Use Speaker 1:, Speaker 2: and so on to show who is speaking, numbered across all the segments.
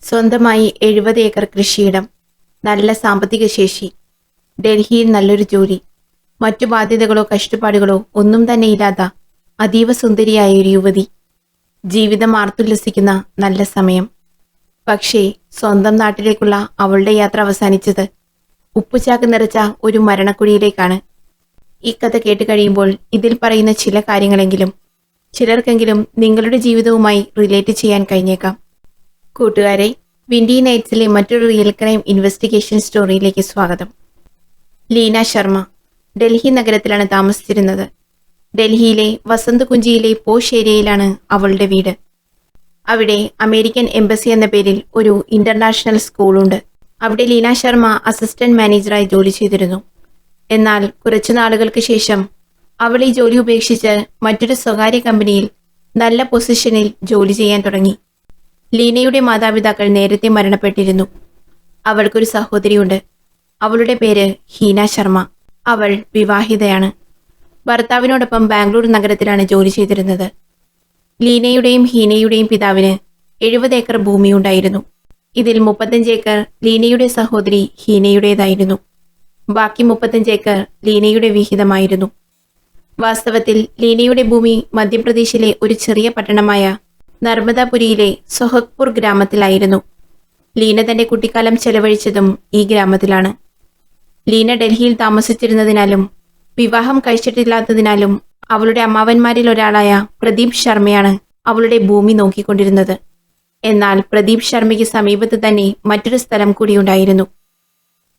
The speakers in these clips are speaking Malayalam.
Speaker 1: സ്വന്തമായി 70 ഏക്കർ കൃഷിയിടം, നല്ല സാമ്പത്തിക ശേഷി, ഡൽഹിയിൽ നല്ലൊരു ജോലി, മറ്റു ബാധ്യതകളോ കഷ്ടപ്പാടുകളോ ഒന്നും തന്നെ ഇല്ലാത്ത അതീവ സുന്ദരിയായ ഒരു യുവതി. ജീവിതം ആർത്തുല്ലസിക്കുന്ന നല്ല സമയം. പക്ഷേ സ്വന്തം നാട്ടിലേക്കുള്ള അവളുടെ യാത്ര അവസാനിച്ചത് ഉപ്പുചാക്ക് നിറച്ച ഒരു മരണക്കുഴിയിലേക്കാണ്. ഈ കഥ കേട്ട് കഴിയുമ്പോൾ ഇതിൽ പറയുന്ന ചില കാര്യങ്ങളെങ്കിലും ചിലർക്കെങ്കിലും നിങ്ങളുടെ ജീവിതവുമായി റിലേറ്റ് ചെയ്യാൻ കഴിഞ്ഞേക്കാം. കൂട്ടുകാരെ, വിൻഡി നൈറ്റ്സിലെ മറ്റൊരു റിയൽ ക്രൈം ഇൻവെസ്റ്റിഗേഷൻ സ്റ്റോറിയിലേക്ക് സ്വാഗതം. ലീന ശർമ്മ ഡൽഹി നഗരത്തിലാണ് താമസിച്ചിരുന്നത്. ഡൽഹിയിലെ വസന്ത് കുഞ്ചിയിലെ പോഷ് ഏരിയയിലാണ് അവളുടെ വീട്. അവിടെ അമേരിക്കൻ എംബസി എന്ന പേരിൽ ഒരു ഇന്റർനാഷണൽ സ്കൂളുണ്ട്. അവിടെ ലീന ശർമ്മ അസിസ്റ്റന്റ് മാനേജറായി ജോലി ചെയ്തിരുന്നു. എന്നാൽ കുറച്ചു നാളുകൾക്ക് ശേഷം അവൾ ഈ ജോലി ഉപേക്ഷിച്ച് മറ്റൊരു സ്വകാര്യ കമ്പനിയിൽ നല്ല പൊസിഷനിൽ ജോലി ചെയ്യാൻ തുടങ്ങി. ലീനയുടെ മാതാപിതാക്കൾ നേരത്തെ മരണപ്പെട്ടിരുന്നു. അവൾക്കൊരു സഹോദരിയുണ്ട്. അവളുടെ പേര് ഹീന ശർമ്മ. അവൾ വിവാഹിതയാണ്. ഭർത്താവിനോടൊപ്പം ബാംഗ്ലൂർ നഗരത്തിലാണ് ജോലി ചെയ്തിരുന്നത്. ലീനയുടെയും ഹീനയുടെയും പിതാവിന് 70 ഏക്കർ ഭൂമിയുണ്ടായിരുന്നു. ഇതിൽ 35 ഏക്കർ ലീനയുടെ സഹോദരി ഹീനയുടേതായിരുന്നു. ബാക്കി 35 ഏക്കർ ലീനയുടെ വിഹിതമായിരുന്നു. വാസ്തവത്തിൽ ലീനയുടെ ഭൂമി മധ്യപ്രദേശിലെ ഒരു ചെറിയ പട്ടണമായ നർമ്മദാപുരിയിലെ സൊഹഗ്പൂർ ഗ്രാമത്തിലായിരുന്നു. ലീന തന്റെ കുട്ടിക്കാലം ചെലവഴിച്ചതും ഈ ഗ്രാമത്തിലാണ്. ലീന ഡൽഹിയിൽ താമസിച്ചിരുന്നതിനാലും വിവാഹം കഴിച്ചിട്ടില്ലാത്തതിനാലും അവളുടെ അമ്മാവന്മാരിൽ ഒരാളായ പ്രദീപ് ശർമ്മയാണ് അവളുടെ ഭൂമി നോക്കിക്കൊണ്ടിരുന്നത്. എന്നാൽ പ്രദീപ് ശർമ്മയ്ക്ക് സമീപത്ത് തന്നെ മറ്റൊരു സ്ഥലം കൂടിയുണ്ടായിരുന്നു.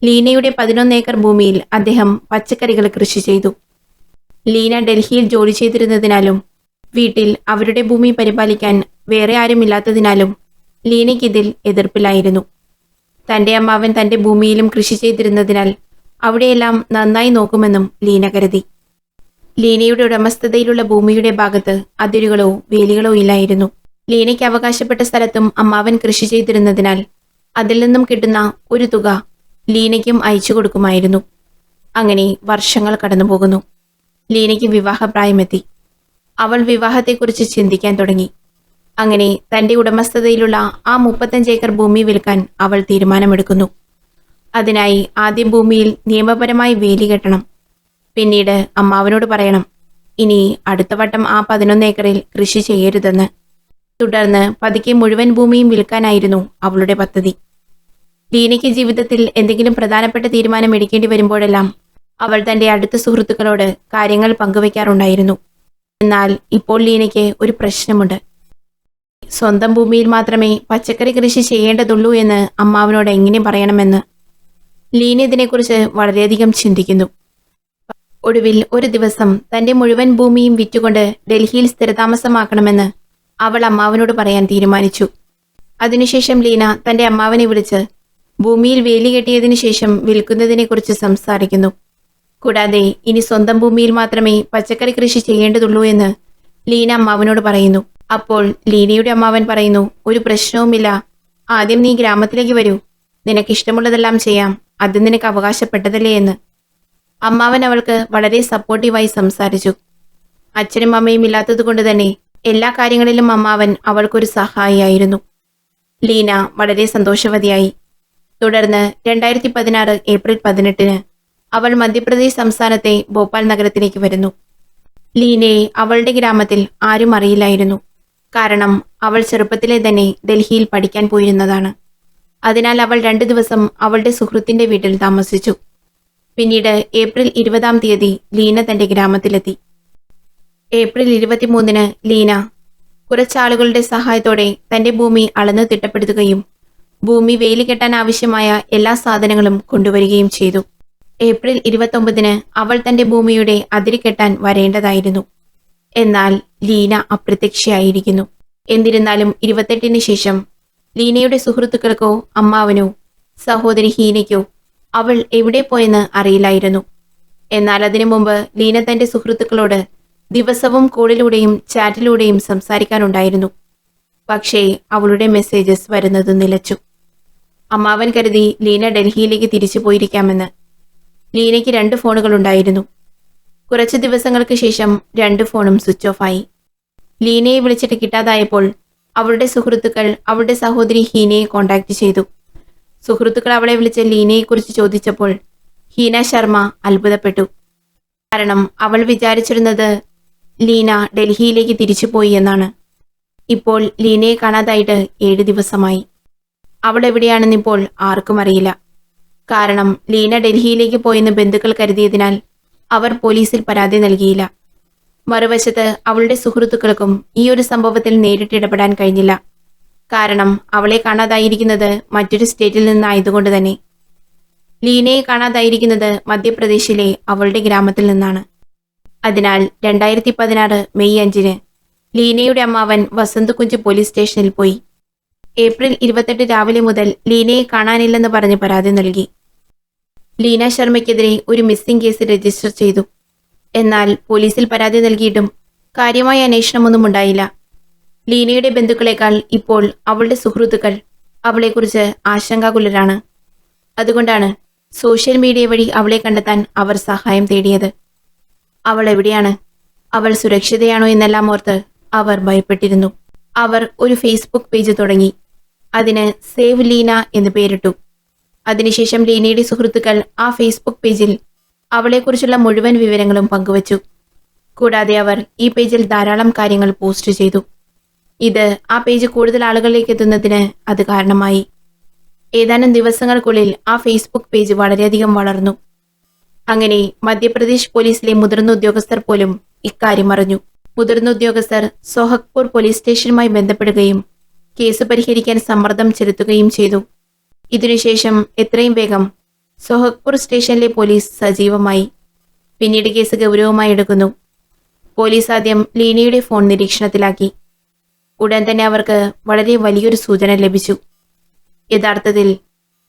Speaker 1: ലീനയുടെ 11 ഏക്കർ ഭൂമിയിൽ അദ്ദേഹം പച്ചക്കറികൾ കൃഷി ചെയ്തു. ലീന ഡൽഹിയിൽ ജോലി ചെയ്തിരുന്നതിനാലും വീട്ടിൽ അവരുടെ ഭൂമി പരിപാലിക്കാൻ വേറെ ആരുമില്ലാത്തതിനാലും ലീനയ്ക്കിതിൽ എതിർപ്പിലായിരുന്നു. തന്റെ അമ്മാവൻ തന്റെ ഭൂമിയിലും കൃഷി ചെയ്തിരുന്നതിനാൽ അവിടെയെല്ലാം നന്നായി നോക്കുമെന്നും ലീന കരുതി. ലീനയുടെ ഉടമസ്ഥതയിലുള്ള ഭൂമിയുടെ ഭാഗത്ത് അതിരുകളോ വേലികളോ ഇല്ലായിരുന്നു. ലീനയ്ക്ക് അവകാശപ്പെട്ട സ്ഥലത്തും അമ്മാവൻ കൃഷി ചെയ്തിരുന്നതിനാൽ അതിൽ നിന്നും കിട്ടുന്ന ഒരു തുക ലീനയ്ക്കും അയച്ചു കൊടുക്കുമായിരുന്നു. അങ്ങനെ വർഷങ്ങൾ കടന്നുപോകുന്നു. ലീനയ്ക്ക് വിവാഹപ്രായമെത്തി. അവൾ വിവാഹത്തെക്കുറിച്ച് ചിന്തിക്കാൻ തുടങ്ങി. അങ്ങനെ തന്റെ ഉടമസ്ഥതയിലുള്ള ആ 35 ഏക്കർ ഭൂമി വിൽക്കാൻ അവൾ തീരുമാനമെടുക്കുന്നു. അതിനായി ആദ്യം ഭൂമിയിൽ നിയമപരമായി വേലി കെട്ടണം. പിന്നീട് അമ്മാവനോട് പറയണം ഇനി അടുത്ത വട്ടം ആ 11 ഏക്കറിൽ കൃഷി ചെയ്യരുതെന്ന്. തുടർന്ന് പതുക്കെ മുഴുവൻ ഭൂമിയും വിൽക്കാനായിരുന്നു അവളുടെ പദ്ധതി. ലീനയ്ക്ക് ജീവിതത്തിൽ എന്തെങ്കിലും പ്രധാനപ്പെട്ട തീരുമാനം എടുക്കേണ്ടി വരുമ്പോഴെല്ലാം അവൾ തന്റെ അടുത്ത സുഹൃത്തുക്കളോട് കാര്യങ്ങൾ പങ്കുവയ്ക്കാറുണ്ടായിരുന്നു. എന്നാൽ ഇപ്പോൾ ലീനയ്ക്ക് ഒരു പ്രശ്നമുണ്ട്. സ്വന്തം ഭൂമിയിൽ മാത്രമേ പച്ചക്കറി കൃഷി ചെയ്യേണ്ടതുള്ളൂ എന്ന് അമ്മാവനോട് എങ്ങനെ പറയണമെന്ന് ലീന ഇതിനെക്കുറിച്ച് വളരെയധികം ചിന്തിക്കുന്നു. ഒടുവിൽ ഒരു ദിവസം തന്റെ മുഴുവൻ ഭൂമിയും വിറ്റുകൊണ്ട് ഡൽഹിയിൽ സ്ഥിരതാമസമാക്കണമെന്ന് അവൾ അമ്മാവനോട് പറയാൻ തീരുമാനിച്ചു. അതിനുശേഷം ലീന തന്റെ അമ്മാവനെ വിളിച്ച് ഭൂമിയിൽ വേലി കെട്ടിയതിനു ശേഷം വിൽക്കുന്നതിനെക്കുറിച്ച് സംസാരിക്കുന്നു. കൂടാതെ ഇനി സ്വന്തം ഭൂമിയിൽ മാത്രമേ പച്ചക്കറി കൃഷി ചെയ്യേണ്ടതുള്ളൂ എന്ന് ലീന അമ്മാവനോട് പറയുന്നു. അപ്പോൾ ലീനയുടെ അമ്മാവൻ പറയുന്നു, ഒരു പ്രശ്നവുമില്ല, ആദ്യം നീ ഗ്രാമത്തിലേക്ക് വരൂ, നിനക്കിഷ്ടമുള്ളതെല്ലാം ചെയ്യാം, അത് നിനക്ക് അവകാശപ്പെട്ടതല്ലേ എന്ന്. അമ്മാവൻ അവൾക്ക് വളരെ സപ്പോർട്ടീവായി സംസാരിച്ചു. അച്ഛനും അമ്മയും ഇല്ലാത്തതുകൊണ്ട് തന്നെ എല്ലാ കാര്യങ്ങളിലും അമ്മാവൻ അവൾക്കൊരു സഹായിയായിരുന്നു. ലീന വളരെ സന്തോഷവതിയായി. തുടർന്ന് 2016 ഏപ്രിൽ 18 അവൾ മധ്യപ്രദേശ് സംസ്ഥാനത്തെ ഭോപ്പാൽ നഗരത്തിലേക്ക് വരുന്നു. ലീനയെ അവളുടെ ഗ്രാമത്തിൽ ആരും അറിയില്ലായിരുന്നു. കാരണം അവൾ ചെറുപ്പത്തിലെ തന്നെ ഡൽഹിയിൽ പഠിക്കാൻ പോയിരുന്നതാണ്. അതിനാൽ അവൾ 2 ദിവസം അവളുടെ സുഹൃത്തിന്റെ വീട്ടിൽ താമസിച്ചു. പിന്നീട് ഏപ്രിൽ 20 ലീന തന്റെ ഗ്രാമത്തിലെത്തി. ഏപ്രിൽ 23 ലീന കുറച്ചാളുകളുടെ സഹായത്തോടെ തന്റെ ഭൂമി അളന്നു തിട്ടപ്പെടുത്തുകയും ഭൂമി വേലി കെട്ടാൻ ആവശ്യമായ എല്ലാ സാധനങ്ങളും കൊണ്ടുവരികയും ചെയ്തു. ഏപ്രിൽ 29 അവൾ തന്റെ ഭൂമിയുടെ അതിര് കെട്ടാൻ വരേണ്ടതായിരുന്നു. എന്നാൽ ലീന അപ്രത്യക്ഷയായിരിക്കുന്നു. എന്നിരുന്നാലും 28 ശേഷം ലീനയുടെ സുഹൃത്തുക്കൾക്കോ അമ്മാവനോ സഹോദരി ഹീനയ്ക്കോ അവൾ എവിടെ പോയെന്ന് അറിയില്ലായിരുന്നു. എന്നാൽ അതിനു മുമ്പ് ലീന തന്റെ സുഹൃത്തുക്കളോട് ദിവസവും കോളിലൂടെയും ചാറ്റിലൂടെയും സംസാരിക്കാനുണ്ടായിരുന്നു. പക്ഷേ അവളുടെ മെസ്സേജസ് വരുന്നത് നിലച്ചു. അമ്മാവൻ കരുതി ലീന ഡൽഹിയിലേക്ക് തിരിച്ചു പോയിരിക്കാമെന്ന്. ലീനയ്ക്ക് 2 ഫോണുകളുണ്ടായിരുന്നു. കുറച്ച് ദിവസങ്ങൾക്ക് ശേഷം 2 ഫോണും സ്വിച്ച് ഓഫ് ആയി. ലീനയെ വിളിച്ചിട്ട് കിട്ടാതായപ്പോൾ അവളുടെ സുഹൃത്തുക്കൾ അവളുടെ സഹോദരി ഹീനയെ കോണ്ടാക്ട് ചെയ്തു. സുഹൃത്തുക്കൾ അവളെ വിളിച്ച് ലീനയെക്കുറിച്ച് ചോദിച്ചപ്പോൾ ഹീന ശർമ്മ അത്ഭുതപ്പെട്ടു. കാരണം അവൾ വിചാരിച്ചിരുന്നത് ലീന ഡൽഹിയിലേക്ക് തിരിച്ചുപോയി എന്നാണ്. ഇപ്പോൾ ലീനയെ കാണാതായിട്ട് 7 ദിവസമായി. അവൾ എവിടെയാണെന്നിപ്പോൾ ആർക്കും അറിയില്ല. കാരണം ലീന ഡൽഹിയിലേക്ക് പോയെന്ന് ബന്ധുക്കൾ കരുതിയതിനാൽ അവർ പോലീസിൽ പരാതി നൽകിയില്ല. മറുവശത്ത് അവളുടെ സുഹൃത്തുക്കൾക്കും ഈ ഒരു സംഭവത്തിൽ നേരിട്ട് ഇടപെടാൻ കഴിഞ്ഞില്ല. കാരണം അവളെ കാണാതായിരിക്കുന്നത് മറ്റൊരു സ്റ്റേറ്റിൽ നിന്നായതുകൊണ്ട് തന്നെ. ലീനയെ കാണാതായിരിക്കുന്നത് മധ്യപ്രദേശിലെ അവളുടെ ഗ്രാമത്തിൽ നിന്നാണ്. അതിനാൽ 2016 മെയ് 5 ലീനയുടെ അമ്മാവൻ വസന്ത് കുഞ്ച് പോലീസ് സ്റ്റേഷനിൽ പോയി. ഏപ്രിൽ 28 രാവിലെ മുതൽ ലീനയെ കാണാനില്ലെന്ന് പറഞ്ഞ് പരാതി നൽകി. ലീന ശർമ്മയ്ക്കെതിരെ ഒരു മിസ്സിംഗ് കേസ് രജിസ്റ്റർ ചെയ്തു. എന്നാൽ പോലീസിൽ പരാതി നൽകിയിട്ടും കാര്യമായ അന്വേഷണമൊന്നും ഉണ്ടായില്ല. ലീനയുടെ ബന്ധുക്കളെക്കാൾ ഇപ്പോൾ അവളുടെ സുഹൃത്തുക്കൾ അവളെക്കുറിച്ച് ആശങ്കാകുലരാണ്. അതുകൊണ്ടാണ് സോഷ്യൽ മീഡിയ വഴി അവളെ കണ്ടെത്താൻ അവർ സഹായം തേടിയത്. അവൾ എവിടെയാണ്, അവൾ സുരക്ഷിതയാണോ എന്നെല്ലാം ഓർത്ത് അവർ ഭയപ്പെട്ടിരുന്നു. അവർ ഒരു ഫേസ്ബുക്ക് പേജ് തുടങ്ങി. അതിന് സേവ് ലീന എന്ന് പേരിട്ടു. അതിനുശേഷം ലീനയുടെ സുഹൃത്തുക്കൾ ആ ഫേസ്ബുക്ക് പേജിൽ അവളെക്കുറിച്ചുള്ള മുഴുവൻ വിവരങ്ങളും പങ്കുവച്ചു. കൂടാതെ അവർ ഈ പേജിൽ ധാരാളം കാര്യങ്ങൾ പോസ്റ്റ് ചെയ്തു. ഇത് ആ പേജ് കൂടുതൽ ആളുകളിലേക്ക് എത്തുന്നതിന് അത് കാരണമായി. ഏതാനും ദിവസങ്ങൾക്കുള്ളിൽ ആ ഫേസ്ബുക്ക് പേജ് വളരെയധികം വളർന്നു. അങ്ങനെ മധ്യപ്രദേശ് പോലീസിലെ മുതിർന്ന ഉദ്യോഗസ്ഥർ പോലും ഇക്കാര്യം അറിഞ്ഞു. മുതിർന്ന ഉദ്യോഗസ്ഥർ സോഹഗ്പൂർ പോലീസ് സ്റ്റേഷനുമായി ബന്ധപ്പെടുകയും കേസ് പരിഹരിക്കാൻ സമ്മർദ്ദം ചെലുത്തുകയും ചെയ്തു. ഇതിനുശേഷം എത്രയും വേഗം സോഹഗ്പൂർ സ്റ്റേഷനിലെ പോലീസ് സജീവമായി. പിന്നീട് കേസ് ഗൗരവമായി എടുക്കുന്നു. പോലീസ് ആദ്യം ലീനയുടെ ഫോൺ നിരീക്ഷണത്തിലാക്കി. ഉടൻ തന്നെ അവർക്ക് വളരെ വലിയൊരു സൂചന ലഭിച്ചു. യഥാർത്ഥത്തിൽ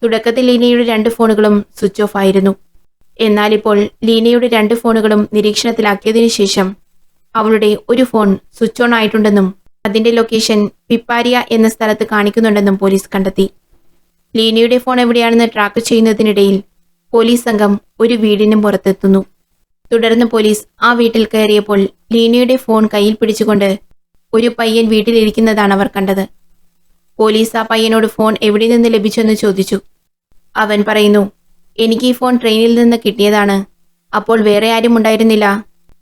Speaker 1: തുടക്കത്തിൽ ലീനയുടെ 2 ഫോണുകളും സ്വിച്ച് ഓഫ് ആയിരുന്നു. എന്നാൽ ഇപ്പോൾ ലീനയുടെ 2 ഫോണുകളും നിരീക്ഷണത്തിലാക്കിയതിനു ശേഷം അവളുടെ ഒരു ഫോൺ സ്വിച്ച് ഓൺ ആയിട്ടുണ്ടെന്നും അതിന്റെ ലൊക്കേഷൻ പിപ്പാരിയ എന്ന സ്ഥലത്ത് കാണിക്കുന്നുണ്ടെന്നും പോലീസ് കണ്ടെത്തി. ലീനയുടെ ഫോൺ എവിടെയാണെന്ന് ട്രാക്ക് ചെയ്യുന്നതിനിടയിൽ പോലീസ് സംഘം ഒരു വീടിനും പുറത്തെത്തുന്നു. തുടർന്ന് പോലീസ് ആ വീട്ടിൽ കയറിയപ്പോൾ ലീനയുടെ ഫോൺ കയ്യിൽ പിടിച്ചുകൊണ്ട് ഒരു പയ്യൻ വീട്ടിലിരിക്കുന്നതാണ് അവർ കണ്ടത്. പോലീസ് ആ പയ്യനോട് ഫോൺ എവിടെ നിന്ന് ലഭിച്ചെന്ന് ചോദിച്ചു. അവൻ പറയുന്നു, എനിക്ക് ഈ ഫോൺ ട്രെയിനിൽ നിന്ന് കിട്ടിയതാണ്. അപ്പോൾ വേറെ ആരും ഉണ്ടായിരുന്നില്ല.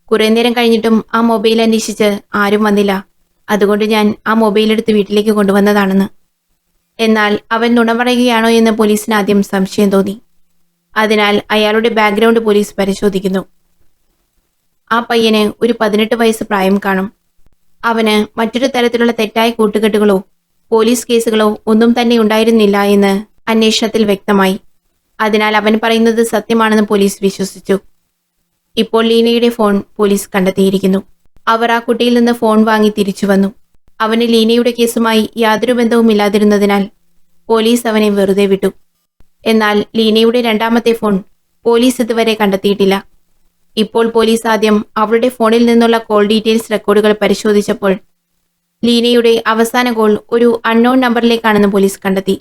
Speaker 1: കുറെ നേരം കഴിഞ്ഞിട്ടും ആ മൊബൈൽ അന്വേഷിച്ച് ആരും വന്നില്ല. അതുകൊണ്ട് ഞാൻ ആ മൊബൈൽ എടുത്ത് വീട്ടിലേക്ക് കൊണ്ടുവന്നതാണെന്ന്. എന്നാൽ അവൻ നുണ പറയുകയാണോ എന്ന് പോലീസിന് ആദ്യം സംശയം തോന്നി. അതിനാൽ അയാളുടെ ബാക്ക്ഗ്രൗണ്ട് പോലീസ് പരിശോധിക്കുന്നു. ആ പയ്യന് ഒരു 18 വയസ്സ് പ്രായം കാണും. അവന് മറ്റൊരു തരത്തിലുള്ള തെറ്റായ കൂട്ടുകെട്ടുകളോ പോലീസ് കേസുകളോ ഒന്നും തന്നെ ഉണ്ടായിരുന്നില്ല എന്ന് അന്വേഷണത്തിൽ വ്യക്തമായി. അതിനാൽ അവൻ പറയുന്നത് സത്യമാണെന്ന് പോലീസ് വിശ്വസിച്ചു. ഇപ്പോൾ ലീനയുടെ ഫോൺ പോലീസ് കണ്ടെത്തിയിരിക്കുന്നു. അവർ ആ കുട്ടിയിൽ നിന്ന് ഫോൺ വാങ്ങി തിരിച്ചു വന്നു. അവന് ലീനയുടെ കേസുമായി യാതൊരു ബന്ധവുമില്ലാതിരുന്നതിനാൽ പോലീസ് അവനെ വെറുതെ വിട്ടു. എന്നാൽ ലീനയുടെ 2ാമത്തെ ഫോൺ പോലീസ് ഇതുവരെ കണ്ടെത്തിയിട്ടില്ല. ഇപ്പോൾ പോലീസ് ആദ്യം അവളുടെ ഫോണിൽ നിന്നുള്ള കോൾ ഡീറ്റെയിൽസ് റെക്കോർഡുകൾ പരിശോധിച്ചപ്പോൾ ലീനയുടെ അവസാന കോൾ ഒരു അൺനോൺ നമ്പറിലേക്കാണെന്ന് പോലീസ് കണ്ടെത്തി.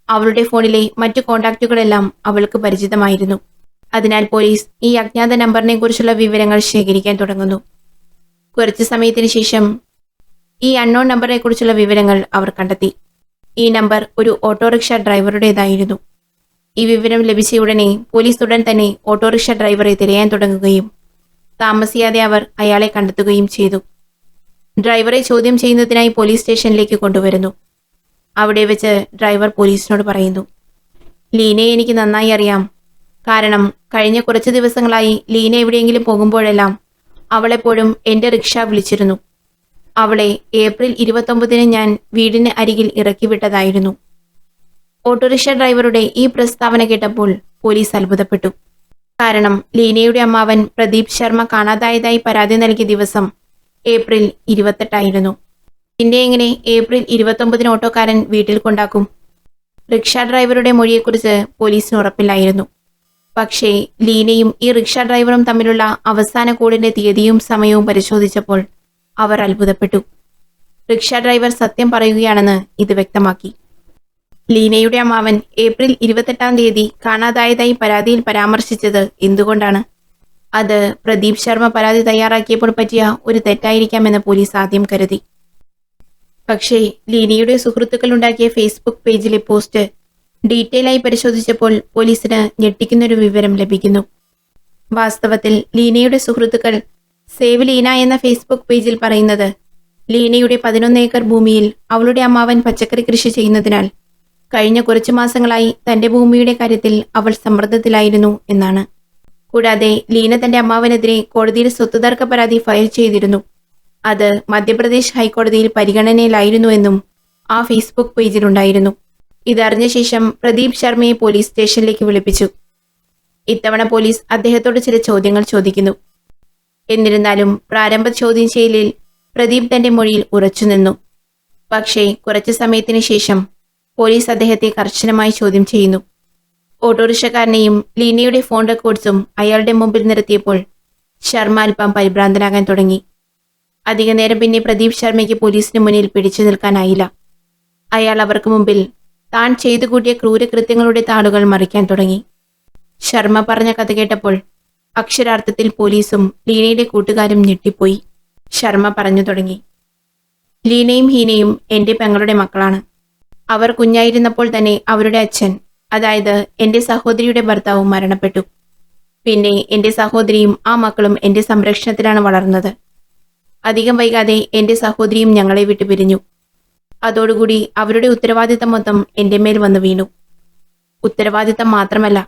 Speaker 1: അവളുടെ ഫോണിലെ മറ്റു കോണ്ടാക്റ്റുകളെല്ലാം അവൾക്ക് പരിചിതമായിരുന്നു. അതിനാൽ പോലീസ് ഈ അജ്ഞാത നമ്പറിനെ കുറിച്ചുള്ള വിവരങ്ങൾ ശേഖരിക്കാൻ തുടങ്ങുന്നു. കുറച്ചു സമയത്തിന് ശേഷം ഈ അൺനോൺ നമ്പറിനെ കുറിച്ചുള്ള വിവരങ്ങൾ അവർ കണ്ടെത്തി. ഈ നമ്പർ ഒരു ഓട്ടോറിക്ഷ ഡ്രൈവറുടേതായിരുന്നു. ഈ വിവരം ലഭിച്ചയുടനെ പോലീസ് ഉടൻ തന്നെ ഓട്ടോറിക്ഷ ഡ്രൈവറെ തിരയാൻ തുടങ്ങുകയും താമസിയാതെ അവർ അയാളെ കണ്ടെത്തുകയും ചെയ്തു. ഡ്രൈവറെ ചോദ്യം ചെയ്യുന്നതിനായി പോലീസ് സ്റ്റേഷനിലേക്ക് കൊണ്ടുവരുന്നു. അവിടെ വെച്ച് ഡ്രൈവർ പോലീസിനോട് പറയുന്നു, ലീനയെ എനിക്ക് നന്നായി അറിയാം. കാരണം കഴിഞ്ഞ കുറച്ച് ദിവസങ്ങളായി ലീന എവിടെയെങ്കിലും പോകുമ്പോഴെല്ലാം അവളെപ്പോഴും എൻ്റെ റിക്ഷ വിളിച്ചിരുന്നു. അവളെ ഏപ്രിൽ 29 ഞാൻ വീടിന് അരികിൽ ഇറക്കി വിട്ടതായിരുന്നു. ഓട്ടോറിക്ഷ ഡ്രൈവറുടെ ഈ പ്രസ്താവന കേട്ടപ്പോൾ പോലീസ് അത്ഭുതപ്പെട്ടു. കാരണം ലീനയുടെ അമ്മാവൻ പ്രദീപ് ശർമ്മ കാണാതായതായി പരാതി നൽകിയ ദിവസം ഏപ്രിൽ 28 ആയിരുന്നു. പിന്നെ എങ്ങനെ ഏപ്രിൽ 29 ഓട്ടോക്കാരൻ വീട്ടിൽ കൊണ്ടാക്കും? റിക്ഷ ഡ്രൈവറുടെ മൊഴിയെക്കുറിച്ച് പോലീസിന് ഉറപ്പില്ലായിരുന്നു. പക്ഷേ ലീനയും ഈ റിക്ഷ ഡ്രൈവറും തമ്മിലുള്ള അവസാന കോളിന്റെ തീയതിയും സമയവും പരിശോധിച്ചപ്പോൾ അവർ അത്ഭുതപ്പെട്ടു. റിക്ഷ ഡ്രൈവർ സത്യം പറയുകയാണെന്ന് ഇത് വ്യക്തമാക്കി. ലീനയുടെ അമ്മാവൻ ഏപ്രിൽ 28 തീയതി കാണാതായതായി പരാതിയിൽ പരാമർശിച്ചത് എന്തുകൊണ്ടാണ്? അത് പ്രദീപ് ശർമ്മ പരാതി തയ്യാറാക്കിയപ്പോൾ പറ്റിയ ഒരു തെറ്റായിരിക്കാമെന്ന് പോലീസ് ആദ്യം കരുതി. പക്ഷേ ലീനയുടെ സുഹൃത്തുക്കൾ ഉണ്ടാക്കിയ ഫേസ്ബുക്ക് പേജിലെ പോസ്റ്റ് ഡീറ്റെയിൽ ആയി പരിശോധിച്ചപ്പോൾ പോലീസിന് ഞെട്ടിക്കുന്നൊരു വിവരം ലഭിക്കുന്നു. വാസ്തവത്തിൽ ലീനയുടെ സുഹൃത്തുക്കൾ സേവ് ലീന എന്ന ഫേസ്ബുക്ക് പേജിൽ പറയുന്നത് ലീനയുടെ 11 ഏക്കർ ഭൂമിയിൽ അവളുടെ അമ്മാവൻ പച്ചക്കറി കൃഷി ചെയ്യുന്നതിനാൽ കഴിഞ്ഞ കുറച്ചു മാസങ്ങളായി തന്റെ ഭൂമിയുടെ കാര്യത്തിൽ അവൾ സമ്മർദ്ദത്തിലായിരുന്നു എന്നാണ്. കൂടാതെ ലീന തന്റെ അമ്മാവനെതിരെ കോടതിയിൽ സ്വത്ത് തർക്ക പരാതി ഫയൽ ചെയ്തിരുന്നു. അത് മധ്യപ്രദേശ് ഹൈക്കോടതിയിൽ പരിഗണനയിലായിരുന്നുവെന്നും ആ ഫേസ്ബുക്ക് പേജിലുണ്ടായിരുന്നു. ഇതറിഞ്ഞ ശേഷം പ്രദീപ് ശർമ്മയെ പോലീസ് സ്റ്റേഷനിലേക്ക് വിളിപ്പിച്ചു. ഇത്തവണ പോലീസ് അദ്ദേഹത്തോട് ചില ചോദ്യങ്ങൾ ചോദിക്കുന്നു. എന്നിരുന്നാലും പ്രാരംഭ ചോദ്യം ചെയ്യലിൽ പ്രദീപ് തന്റെ മൊഴിയിൽ ഉറച്ചുനിന്നു. പക്ഷേ കുറച്ചു സമയത്തിന് ശേഷം പോലീസ് അദ്ദേഹത്തെ കർശനമായി ചോദ്യം ചെയ്യുന്നു. ഓട്ടോറിക്ഷക്കാരനെയും ലീനയുടെ ഫോൺ റെക്കോർഡ്സും അയാളുടെ മുമ്പിൽ നിർത്തിയപ്പോൾ ശർമ്മ അല്പം പരിഭ്രാന്തനാകാൻ തുടങ്ങി. അധിക നേരം പിന്നെ പ്രദീപ് ശർമ്മയ്ക്ക് പോലീസിന് മുന്നിൽ പിടിച്ചു നിൽക്കാനായില്ല. അയാൾ അവർക്ക് മുമ്പിൽ താൻ ചെയ്തു കൂട്ടിയ ക്രൂരകൃത്യങ്ങളുടെ താളുകൾ മറിക്കാൻ തുടങ്ങി. ശർമ്മ പറഞ്ഞ കഥ കേട്ടപ്പോൾ അക്ഷരാർത്ഥത്തിൽ പോലീസും ലീനയുടെ കൂട്ടുകാരും ഞെട്ടിപ്പോയി. ശർമ്മ പറഞ്ഞു തുടങ്ങി. ലീനയും ഹീനയും എന്റെ പെങ്ങളുടെ മക്കളാണ്. അവർ കുഞ്ഞായിരുന്നപ്പോൾ തന്നെ അവരുടെ അച്ഛൻ, അതായത് എന്റെ സഹോദരിയുടെ ഭർത്താവും മരണപ്പെട്ടു. പിന്നെ എന്റെ സഹോദരിയും ആ മക്കളും എന്റെ സംരക്ഷണത്തിലാണ് വളർന്നത്. അധികം വൈകാതെ എന്റെ സഹോദരിയും ഞങ്ങളെ വിട്ടു പിരിഞ്ഞു. അതോടുകൂടി അവരുടെ ഉത്തരവാദിത്തം മൊത്തം എന്റെ മേൽ വന്നു വീണു. ഉത്തരവാദിത്തം മാത്രമല്ല,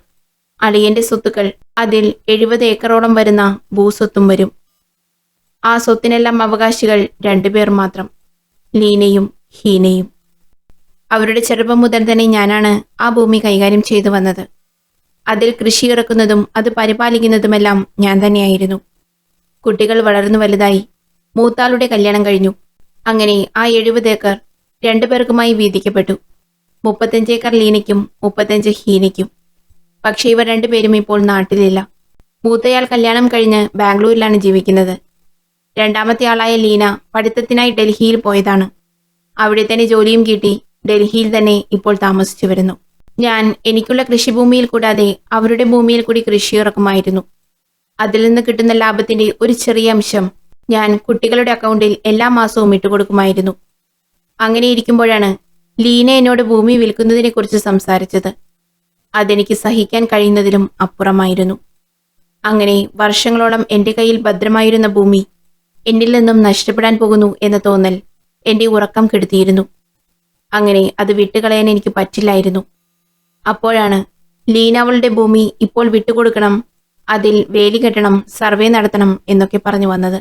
Speaker 1: അളിയന്റെ സ്വത്തുക്കൾ, അതിൽ 70 ഏക്കറോളം വരുന്ന ഭൂസ്വത്തും വരും. ആ സ്വത്തിനെല്ലാം അവകാശികൾ 2 പേർ മാത്രം, ലീനയും ഹീനയും. അവരുടെ ചെറുപ്പം മുതൽ തന്നെ ഞാനാണ് ആ ഭൂമി കൈകാര്യം ചെയ്തു വന്നത്. അതിൽ കൃഷി ഇറക്കുന്നതും അത് പരിപാലിക്കുന്നതുമെല്ലാം ഞാൻ തന്നെയായിരുന്നു. കുട്ടികൾ വളർന്നു വലുതായി. മൂത്താളുടെ കല്യാണം കഴിഞ്ഞു. അങ്ങനെ ആ 70 ഏക്കർ 2 പേർക്കുമായി വീതിക്കപ്പെട്ടു. 35 ഏക്കർ ലീനയ്ക്കും 35 ഹീനയ്ക്കും. പക്ഷേ ഇവർ 2 പേരും ഇപ്പോൾ നാട്ടിലില്ല. മൂത്തയാൾ കല്യാണം കഴിഞ്ഞ് ബാംഗ്ലൂരിലാണ് ജീവിക്കുന്നത്. രണ്ടാമത്തെ ആളായ ലീന പഠിത്തത്തിനായി ഡൽഹിയിൽ പോയതാണ്. അവിടെ തന്നെ ജോലിയും കിട്ടി ഡൽഹിയിൽ തന്നെ ഇപ്പോൾ താമസിച്ചു വരുന്നു. ഞാൻ എനിക്കുള്ള കൃഷിഭൂമിയിൽ കൂടാതെ അവരുടെ ഭൂമിയിൽ കൂടി കൃഷി ഇറക്കുമായിരുന്നു. അതിൽ നിന്ന് കിട്ടുന്ന ലാഭത്തിന്റെ ഒരു ചെറിയ അംശം ഞാൻ കുട്ടികളുടെ അക്കൗണ്ടിൽ എല്ലാ മാസവും ഇട്ടുകൊടുക്കുമായിരുന്നു. അങ്ങനെ ഇരിക്കുമ്പോഴാണ് ലീന എന്നോട് ഭൂമി വിൽക്കുന്നതിനെ കുറിച്ച് സംസാരിച്ചത്. അതെനിക്ക് സഹിക്കാൻ കഴിയുന്നതിലും അപ്പുറമായിരുന്നു. അങ്ങനെ വർഷങ്ങളോളം എന്റെ കയ്യിൽ ഭദ്രമായിരുന്ന ഭൂമി എന്നിൽ നിന്നും നഷ്ടപ്പെടാൻ പോകുന്നു എന്ന തോന്നൽ എന്റെ ഉറക്കം കെടുത്തിയിരുന്നു. അങ്ങനെ അത് വിട്ടുകളയാൻ എനിക്ക് പറ്റില്ലായിരുന്നു. അപ്പോഴാണ് ലീന അവളുടെ ഭൂമി ഇപ്പോൾ വിട്ടുകൊടുക്കണം, അതിൽ വേലി കെട്ടണം, സർവേ നടത്തണം എന്നൊക്കെ പറഞ്ഞു വന്നത്.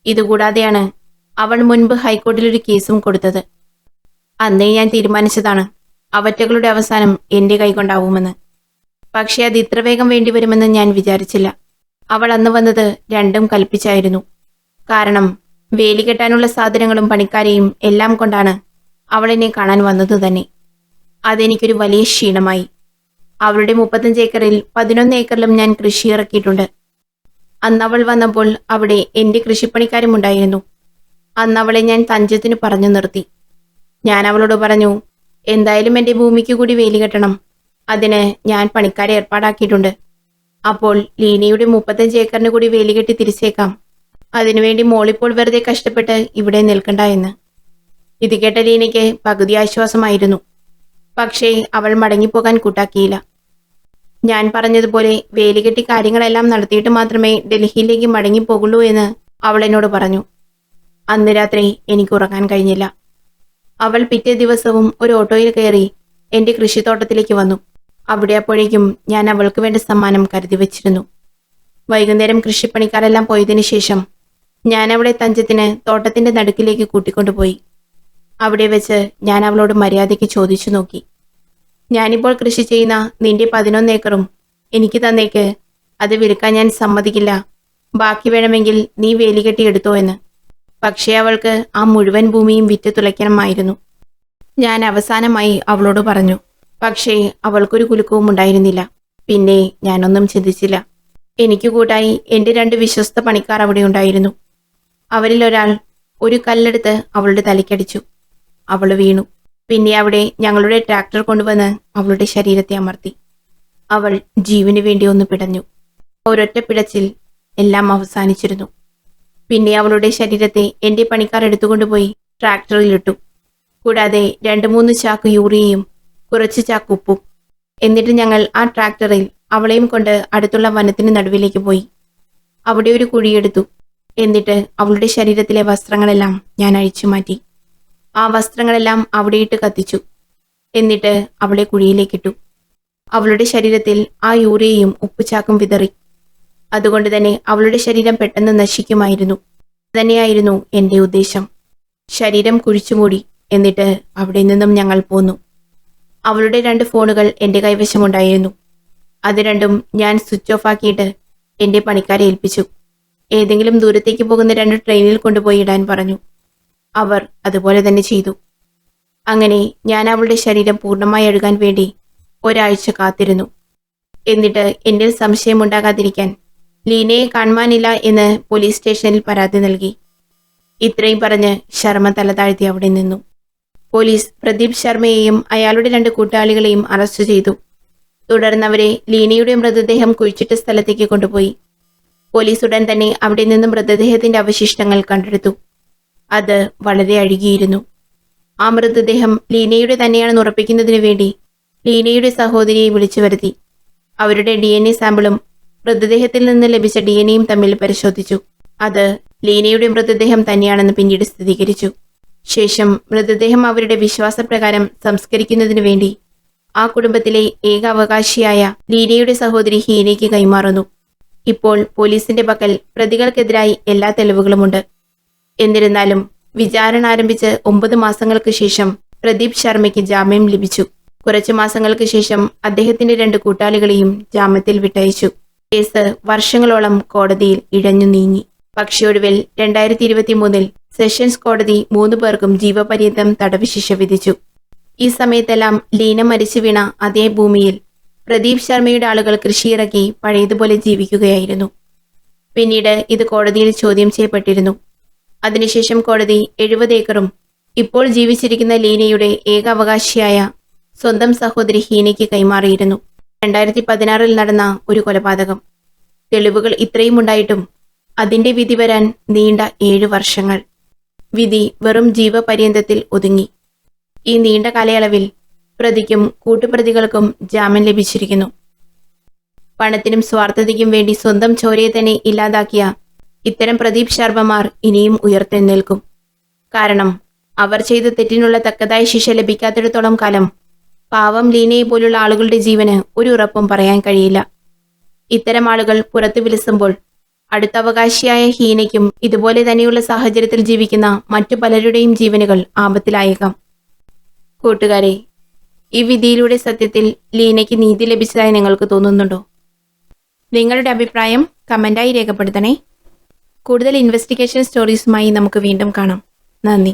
Speaker 1: ഇതുകൂടാതെയാണ് അവൾ മുൻപ് ഹൈക്കോടതിയിൽ ഒരു കേസും കൊടുത്തത്. അന്നേ ഞാൻ തീരുമാനിച്ചതാണ് അവറ്റകളുടെ അവസാനം എന്റെ കൈകൊണ്ടാവുമെന്ന്. പക്ഷേ അത് ഇത്ര വേഗം വേണ്ടിവരുമെന്ന് ഞാൻ വിചാരിച്ചില്ല. അവൾ അന്ന് വന്നത് രണ്ടും കൽപ്പിച്ചായിരുന്നു. കാരണം വേലി കെട്ടാനുള്ള സാധനങ്ങളും പണിക്കാരെയും എല്ലാം കൊണ്ടാണ് അവൾ എന്നെ കാണാൻ വന്നത് തന്നെ. അതെനിക്കൊരു വലിയ ക്ഷീണമായി. അവളുടെ 35 ഏക്കറിൽ 11 ഏക്കറിലും ഞാൻ കൃഷി ഇറക്കിയിട്ടുണ്ട്. അന്ന് അവൾ വന്നപ്പോൾ അവിടെ എന്റെ കൃഷിപ്പണിക്കാരും ഉണ്ടായിരുന്നു. അന്ന് അവളെ ഞാൻ തഞ്ചത്തിന് പറഞ്ഞു നിർത്തി. ഞാൻ അവളോട് പറഞ്ഞു, എന്തായാലും എന്റെ ഭൂമിക്ക് കൂടി വേലി കെട്ടണം. അതിന് ഞാൻ പണിക്കാരെ ഏർപ്പാടാക്കിയിട്ടുണ്ട്. അപ്പോൾ ലീനയുടെ 35 ഏക്കറിന് കൂടി വേലി കെട്ടി തിരിച്ചേക്കാം. അതിനുവേണ്ടി മോളിപ്പോൾ വെറുതെ കഷ്ടപ്പെട്ട് ഇവിടെ നിൽക്കണ്ട എന്ന്. ഇത് കേട്ട ലീനയ്ക്ക് പകുതി ആശ്വാസമായിരുന്നു. പക്ഷേ അവൾ മടങ്ങിപ്പോകാൻ കൂട്ടാക്കിയില്ല. ഞാൻ പറഞ്ഞതുപോലെ വേലികെട്ടി കാര്യങ്ങളെല്ലാം നടത്തിയിട്ട് മാത്രമേ ഡൽഹിയിലേക്ക് മടങ്ങിപ്പോകുള്ളൂ എന്ന് അവൾ എന്നോട് പറഞ്ഞു. അന്ന് രാത്രി എനിക്ക് ഉറങ്ങാൻ കഴിഞ്ഞില്ല. അവൾ പിറ്റേ ദിവസവും ഒരു ഓട്ടോയിൽ കയറി എന്റെ കൃഷിത്തോട്ടത്തിലേക്ക് വന്നു. അവിടെ അപ്പോഴേക്കും ഞാൻ അവൾക്ക് വേണ്ട സമ്മാനം കരുതി വച്ചിരുന്നു. വൈകുന്നേരം കൃഷിപ്പണിക്കാരെല്ലാം പോയതിനു ശേഷം ഞാൻ അവളെ തഞ്ചത്തിന് തോട്ടത്തിന്റെ നടുക്കിലേക്ക് കൂട്ടിക്കൊണ്ടുപോയി. അവിടെ വെച്ച് ഞാൻ അവളോട് മര്യാദയ്ക്ക് ചോദിച്ചു നോക്കി, ഞാനിപ്പോൾ കൃഷി ചെയ്യുന്ന നിന്റെ 11 ഏക്കറും എനിക്ക് തന്നേക്ക്. അത് വിൽക്കാൻ ഞാൻ സമ്മതിക്കില്ല. ബാക്കി വേണമെങ്കിൽ നീ വേലികെട്ടി എടുത്തോ എന്ന്. പക്ഷേ അവൾക്ക് ആ മുഴുവൻ ഭൂമിയും വിറ്റ് തുലയ്ക്കണമായിരുന്നു. ഞാൻ അവസാനമായി അവളോട് പറഞ്ഞു. പക്ഷേ അവൾക്കൊരു കുലുക്കവും ഉണ്ടായിരുന്നില്ല. പിന്നെ ഞാനൊന്നും ചിന്തിച്ചില്ല. എനിക്ക് കൂട്ടായി എന്റെ 2 വിശ്വസ്ത പണിക്കാർ അവിടെ ഉണ്ടായിരുന്നു. അവരിൽ ഒരാൾ ഒരു കല്ലെടുത്ത് അവളുടെ തലയ്ക്കടിച്ചു. അവൾ വീണു. പിന്നെ അവിടെ ഞങ്ങളുടെ ട്രാക്ടർ കൊണ്ടുവന്ന് അവളുടെ ശരീരത്തെ അമർത്തി. അവൾ ജീവന് വേണ്ടി ഒന്ന് പിടഞ്ഞു. ഒരൊറ്റ പിടച്ചിൽ എല്ലാം അവസാനിച്ചിരുന്നു. പിന്നെ അവളുടെ ശരീരത്തെ എന്റെ പണിക്കാർ എടുത്തുകൊണ്ടുപോയി ട്രാക്ടറിലിട്ടു. കൂടാതെ 2-3 ചാക്ക് യൂറിയയും കുറച്ച് ചാക്ക് ഉപ്പും. എന്നിട്ട് ഞങ്ങൾ ആ ട്രാക്ടറിൽ അവളെയും കൊണ്ട് അടുത്തുള്ള വനത്തിന് നടുവിലേക്ക് പോയി. അവിടെ ഒരു കുഴിയെടുത്തു. എന്നിട്ട് അവളുടെ ശരീരത്തിലെ വസ്ത്രങ്ങളെല്ലാം ഞാൻ അഴിച്ചു മാറ്റി. ആ വസ്ത്രങ്ങളെല്ലാം അവിടെയിട്ട് കത്തിച്ചു. എന്നിട്ട് അവളെ കുഴിയിലേക്കിട്ടു. അവളുടെ ശരീരത്തിൽ ആ യൂറിയയും ഉപ്പുചാക്കും വിതറി. അതുകൊണ്ട് തന്നെ അവളുടെ ശരീരം പെട്ടെന്ന് നശിക്കുമായിരുന്നു. തന്നെയായിരുന്നു എൻ്റെ ഉദ്ദേശം. ശരീരം കുഴിച്ചുമൂടി. എന്നിട്ട് അവിടെ നിന്നും ഞങ്ങൾ പോന്നു. അവളുടെ 2 ഫോണുകൾ എൻ്റെ കൈവശമുണ്ടായിരുന്നു. അത് രണ്ടും ഞാൻ സ്വിച്ച് ഓഫ് ആക്കിയിട്ട് എൻ്റെ പണിക്കാരെ ഏൽപ്പിച്ചു. ഏതെങ്കിലും ദൂരത്തേക്ക് പോകുന്ന 2 ട്രെയിനിൽ കൊണ്ടുപോയി ഇടാൻ പറഞ്ഞു. അവർ അതുപോലെ തന്നെ ചെയ്തു. അങ്ങനെ ഞാൻ അവളുടെ ശരീരം പൂർണ്ണമായി അഴുകാൻ വേണ്ടി ഒരാഴ്ച കാത്തിരുന്നു. എന്നിട്ട് എന്നിൽ സംശയമുണ്ടാകാതിരിക്കാൻ ലീനയെ കാണുവാനില്ല എന്ന് പോലീസ് സ്റ്റേഷനിൽ പരാതി നൽകി. ഇത്രയും പറഞ്ഞ് ശർമ്മ തല താഴ്ത്തി അവിടെ നിന്നു. പോലീസ് പ്രദീപ് ശർമ്മയെയും അയാളുടെ 2 കൂട്ടാളികളെയും അറസ്റ്റ് ചെയ്തു. തുടർന്ന് അവരെ ലീനയുടെ മൃതദേഹം കുഴിച്ചിട്ട സ്ഥലത്തേക്ക് കൊണ്ടുപോയി. പോലീസ് ഉടൻ തന്നെ അവിടെ നിന്ന് മൃതദേഹത്തിന്റെ അവശിഷ്ടങ്ങൾ കണ്ടെടുത്തു. അത് വളരെ അഴുകിയിരുന്നു. ആ മൃതദേഹം ലീനയുടെ തന്നെയാണെന്ന് ഉറപ്പിക്കുന്നതിനു വേണ്ടി ലീനയുടെ സഹോദരിയെ വിളിച്ചു വരുത്തി. അവരുടെ DNA സാമ്പിളും മൃതദേഹത്തിൽ നിന്ന് ലഭിച്ച DNAയും തമ്മിൽ പരിശോധിച്ചു. അത് ലീനയുടെ മൃതദേഹം തന്നെയാണെന്ന് പിന്നീട് സ്ഥിരീകരിച്ചു. ശേഷം മൃതദേഹം അവരുടെ വിശ്വാസപ്രകാരം സംസ്കരിക്കുന്നതിനു വേണ്ടി ആ കുടുംബത്തിലെ ഏക അവകാശിയായ ലീനയുടെ സഹോദരി ഹീനയ്ക്ക് കൈമാറുന്നു. ഇപ്പോൾ പോലീസിന്റെ പക്കൽ പ്രതികൾക്കെതിരായി എല്ലാ തെളിവുകളുമുണ്ട്. എന്നിരുന്നാലും വിചാരണ ആരംഭിച്ച് 9 മാസങ്ങൾക്ക് ശേഷം പ്രദീപ് ശർമ്മയ്ക്ക് ജാമ്യം ലഭിച്ചു. കുറച്ചു മാസങ്ങൾക്ക് ശേഷം അദ്ദേഹത്തിന്റെ 2 കൂട്ടാളികളെയും ജാമ്യത്തിൽ വിട്ടയച്ചു. കേസ് വർഷങ്ങളോളം കോടതിയിൽ ഇഴഞ്ഞു നീങ്ങി. പക്ഷേ ഒടുവിൽ 2023 സെഷൻസ് കോടതി 3 പേർക്കും ജീവപര്യന്തം തടവ് ശിക്ഷ വിധിച്ചു. ഈ സമയത്തെല്ലാം ലീന മരിച്ചു വീണ അതേ ഭൂമിയിൽ പ്രദീപ് ശർമ്മയുടെ ആളുകൾ കൃഷിയിറക്കി പഴയതുപോലെ ജീവിക്കുകയായിരുന്നു. പിന്നീട് ഇത് കോടതിയിൽ ചോദ്യം ചെയ്യപ്പെട്ടിരുന്നു. അതിനുശേഷം കോടതി 70 ഏക്കറും ഇപ്പോൾ ജീവിച്ചിരിക്കുന്ന ലീനയുടെ ഏക അവകാശിയായ സ്വന്തം സഹോദരി ഹീനയ്ക്ക് കൈമാറിയിരുന്നു. 2016 നടന്ന ഒരു കൊലപാതകം. തെളിവുകൾ ഇത്രയും ഉണ്ടായിട്ടും അതിന്റെ വിധി വരാൻ നീണ്ട 7 വർഷങ്ങൾ. വിധി വെറും ജീവപര്യന്തത്തിൽ ഒതുങ്ങി. ഈ നീണ്ട കാലയളവിൽ പ്രതിക്കും കൂട്ടുപ്രതികൾക്കും ജാമ്യം ലഭിച്ചിരിക്കുന്നു. പണത്തിനും സ്വാർത്ഥതയ്ക്കും വേണ്ടി സ്വന്തം ചോരയെ തന്നെ ഇല്ലാതാക്കിയ ഇത്തരം പ്രദീപ് ശർമ്മമാർ ഇനിയും ഉയർത്തെഴുന്നേൽക്കും. കാരണം അവർ ചെയ്ത തെറ്റിനുള്ള തക്കതായ ശിക്ഷ ലഭിക്കാത്തിടത്തോളം കാലം പാവം ലീനയെ പോലുള്ള ആളുകളുടെ ജീവന് ഒരു ഉറപ്പും പറയാൻ കഴിയില്ല. ഇത്തരം ആളുകൾ പുറത്തു വിലസുമ്പോൾ അടുത്ത അവകാശിയായ ഹീനയ്ക്കും ഇതുപോലെ തന്നെയുള്ള സാഹചര്യത്തിൽ ജീവിക്കുന്ന മറ്റു പലരുടെയും ജീവനുകൾ ആപത്തിലായേക്കാം. കൂട്ടുകാരെ, ഈ വിധിയിലൂടെ സത്യത്തിൽ ലീനയ്ക്ക് നീതി ലഭിച്ചതായി നിങ്ങൾക്ക് തോന്നുന്നുണ്ടോ? നിങ്ങളുടെ അഭിപ്രായം കമന്റായി രേഖപ്പെടുത്തണേ. കൂടുതൽ ഇൻവെസ്റ്റിഗേഷൻ സ്റ്റോറീസുമായി നമുക്ക് വീണ്ടും കാണാം. നന്ദി.